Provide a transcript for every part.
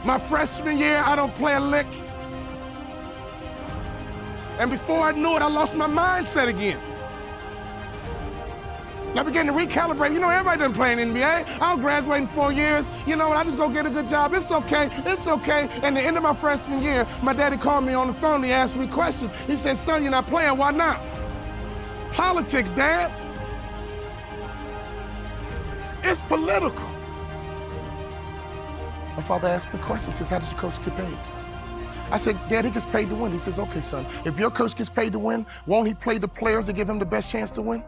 My freshman year, I don't play a lick. And before I knew it, I lost my mindset again. I began to recalibrate. You know, everybody doesn't play in the NBA. I'll graduate in 4 years. You know what? I just go get a good job. It's okay. It's okay. And the end of my freshman year, my daddy called me on the phone. He asked me a question. He said, son, you're not playing. Why not? Politics, Dad. It's political. My father asked me a question. He says, how did your coach get paid, son? I said, Dad, he gets paid to win. He says, okay, son, if your coach gets paid to win, won't he play the players to give him the best chance to win?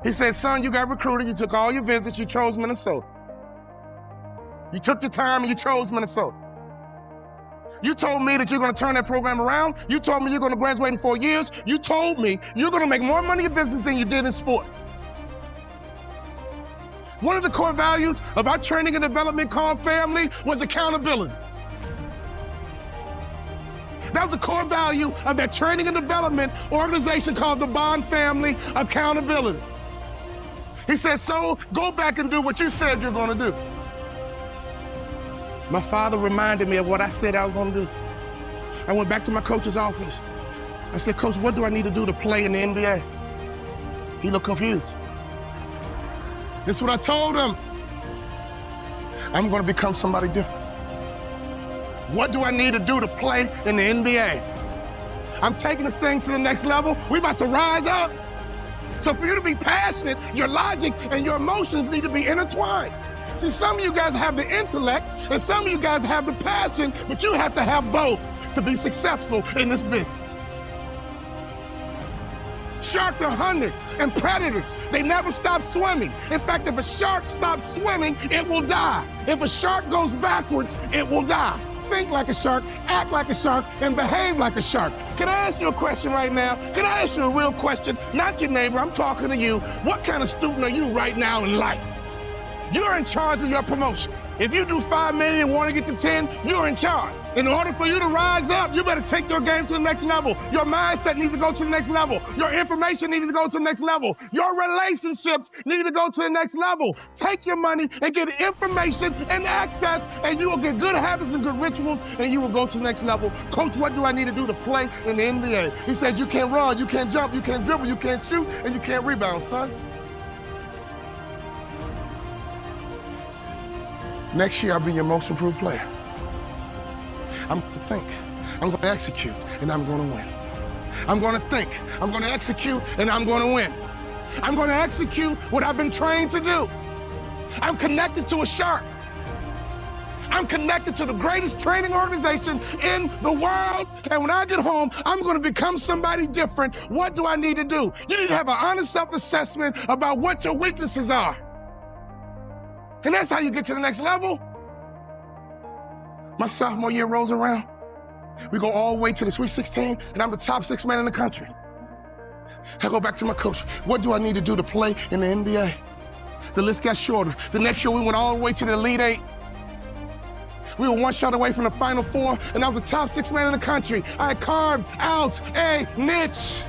He said, son, you got recruited, you took all your visits, you chose Minnesota. You took your time and you chose Minnesota. You told me that you're gonna turn that program around. You told me you're gonna graduate in 4 years. You told me you're gonna make more money in business than you did in sports. One of the core values of our training and development called family was accountability. That was a core value of that training and development organization called the Bond Family, accountability. He said, so go back and do what you said you're gonna do. My father reminded me of what I said I was gonna do. I went back to my coach's office. I said, Coach, what do I need to do to play in the NBA? He looked confused. This is what I told him. I'm gonna become somebody different. What do I need to do to play in the NBA? I'm taking this thing to the next level. We about to rise up. So for you to be passionate, your logic and your emotions need to be intertwined. See, some of you guys have the intellect and some of you guys have the passion, but you have to have both to be successful in this business. Sharks are hunters and predators. They never stop swimming. In fact, if a shark stops swimming, it will die. If a shark goes backwards, it will die. Think like a shark, act like a shark, and behave like a shark. Can I ask you a question right now? Can I ask you a real question? Not your neighbor, I'm talking to you. What kind of student are you right now in life? You're in charge of your promotion. If you do 5 million and want to get to 10, you're in charge. In order for you to rise up, you better take your game to the next level. Your mindset needs to go to the next level. Your information needs to go to the next level. Your relationships need to go to the next level. Take your money and get information and access, and you will get good habits and good rituals, and you will go to the next level. Coach, what do I need to do to play in the NBA? He said, you can't run, you can't jump, you can't dribble, you can't shoot, and you can't rebound, son. Next year, I'll be your most improved player. I'm going to think, I'm going to execute, and I'm going to win. I'm going to think, I'm going to execute, and I'm going to win. I'm going to execute what I've been trained to do. I'm connected to a shark. I'm connected to the greatest training organization in the world, and when I get home, I'm going to become somebody different. What do I need to do? You need to have an honest self-assessment about what your weaknesses are. And that's how you get to the next level. My sophomore year rolls around. We go all the way to the Sweet 16, and I'm the top 6 man in the country. I go back to my coach. What do I need to do to play in the NBA? The list got shorter. The next year, we went all the way to the Elite 8. We were 1 shot away from the Final 4, and I was the top 6 man in the country. I carved out a niche.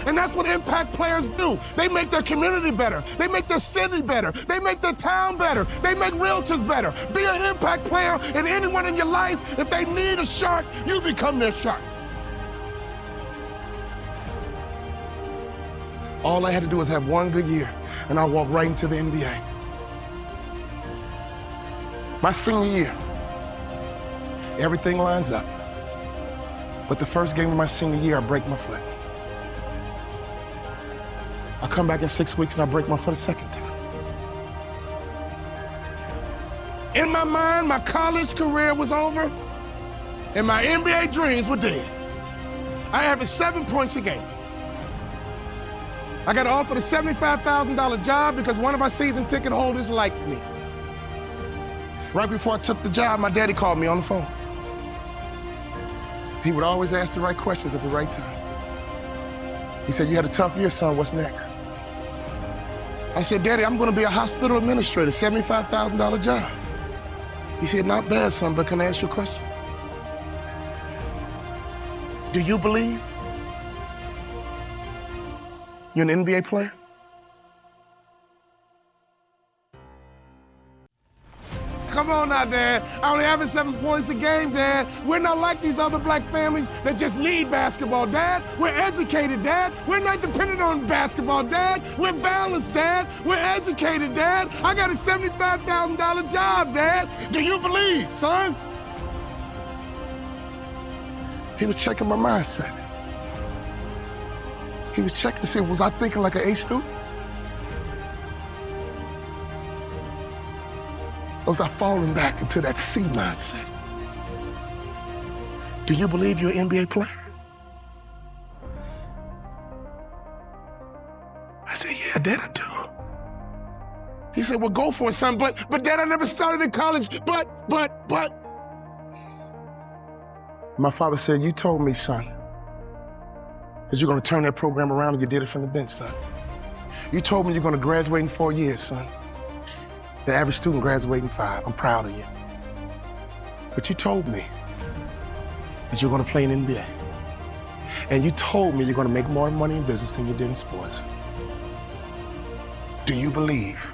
And that's what impact players do. They make their community better. They make their city better. They make their town better. They make realtors better. Be an impact player, and anyone in your life, if they need a shark, you become their shark. All I had to do was have 1 good year, and I walked right into the NBA. My senior year, everything lines up. But the first game of my senior year, I break my foot. I come back in 6 weeks and I break my foot a second time. In my mind, my college career was over and my NBA dreams were dead. I averaged 7 points a game. I got offered a $75,000 job because one of our season ticket holders liked me. Right before I took the job, my daddy called me on the phone. He would always ask the right questions at the right time. He said, you had a tough year, son, what's next? I said, Daddy, I'm gonna be a hospital administrator, $75,000 job. He said, not bad, son, but can I ask you a question? Do you believe you're an NBA player? come on now, Dad. I only average 7 points a game, Dad. We're not like these other black families that just need basketball, Dad. We're educated, Dad. We're not dependent on basketball, Dad. We're balanced, Dad. We're educated, Dad. I got a $75,000 job, Dad. Do you believe, son? He was checking my mindset. He was checking to see, was I thinking like an A student? Or was I falling back into that C mindset? Do you believe you're an NBA player? I said, yeah, Dad, I do. He said, well, go for it, son, but Dad, I never started in college, but. My father said, you told me, son, that you're gonna turn that program around and you did it from the bench, son. You told me you're gonna graduate in 4 years, son. The average student graduates in 5. I'm proud of you. But you told me that you're gonna play in the NBA. And you told me you're gonna make more money in business than you did in sports. Do you believe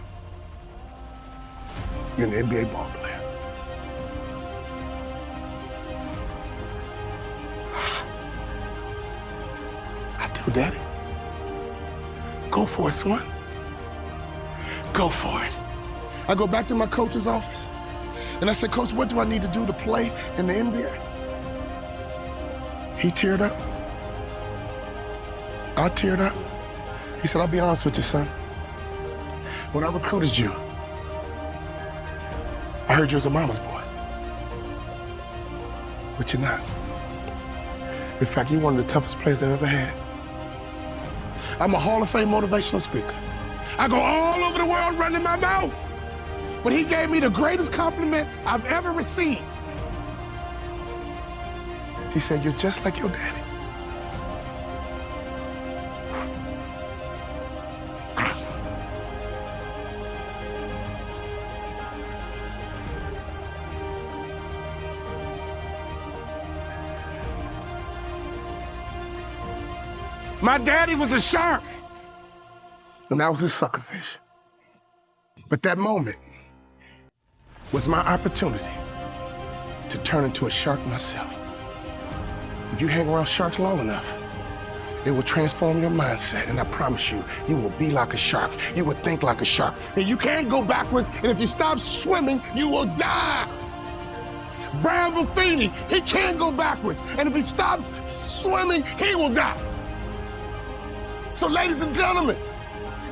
you're an NBA ball player? I do, Daddy. Go for it, son. Go for it. I go back to my coach's office, and I said, Coach, what do I need to do to play in the NBA? He teared up. I teared up. He said, I'll be honest with you, son. When I recruited you, I heard you was a mama's boy. But you're not. In fact, you're one of the toughest players I've ever had. I'm a Hall of Fame motivational speaker. I go all over the world running my mouth. But he gave me the greatest compliment I've ever received. He said, you're just like your daddy. My daddy was a shark, and I was a suckerfish. But that moment was my opportunity to turn into a shark myself. If you hang around sharks long enough, it will transform your mindset, and I promise you, you will be like a shark. You will think like a shark. And you can't go backwards, and if you stop swimming, you will die. Brian Buffini, he can't go backwards, and if he stops swimming, he will die. So ladies and gentlemen,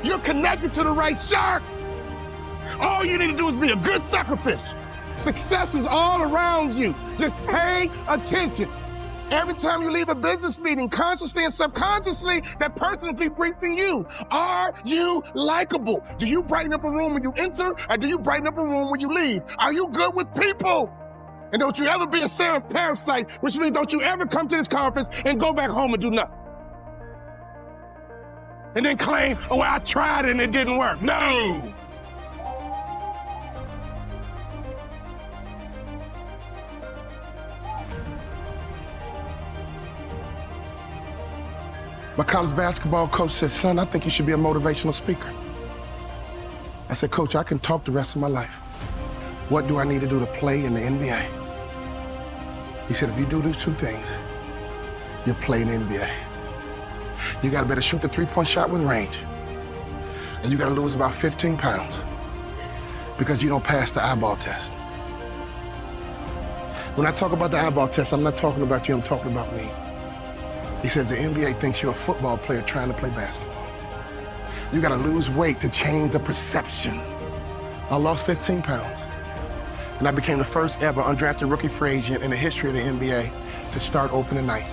you're connected to the right shark. All you need to do is be a good suckerfish. Success is all around you. Just pay attention. Every time you leave a business meeting, consciously and subconsciously, that person will be briefing you. Are you likable? Do you brighten up a room when you enter, or do you brighten up a room when you leave? Are you good with people? And don't you ever be a seraph parasite, which means don't you ever come to this conference and go back home and do nothing. And then claim, oh, I tried and it didn't work. No! My college basketball coach said, son, I think you should be a motivational speaker. I said, Coach, I can talk the rest of my life. What do I need to do to play in the NBA? He said, if you do these two things, you'll play in the NBA. You gotta better shoot the three-point shot with range. And you gotta lose about 15 pounds because you don't pass the eyeball test. When I talk about the eyeball test, I'm not talking about you, I'm talking about me. He says the NBA thinks you're a football player trying to play basketball. You gotta lose weight to change the perception. I lost 15 pounds, and I became the first ever undrafted rookie free agent in the history of the NBA to start opening night.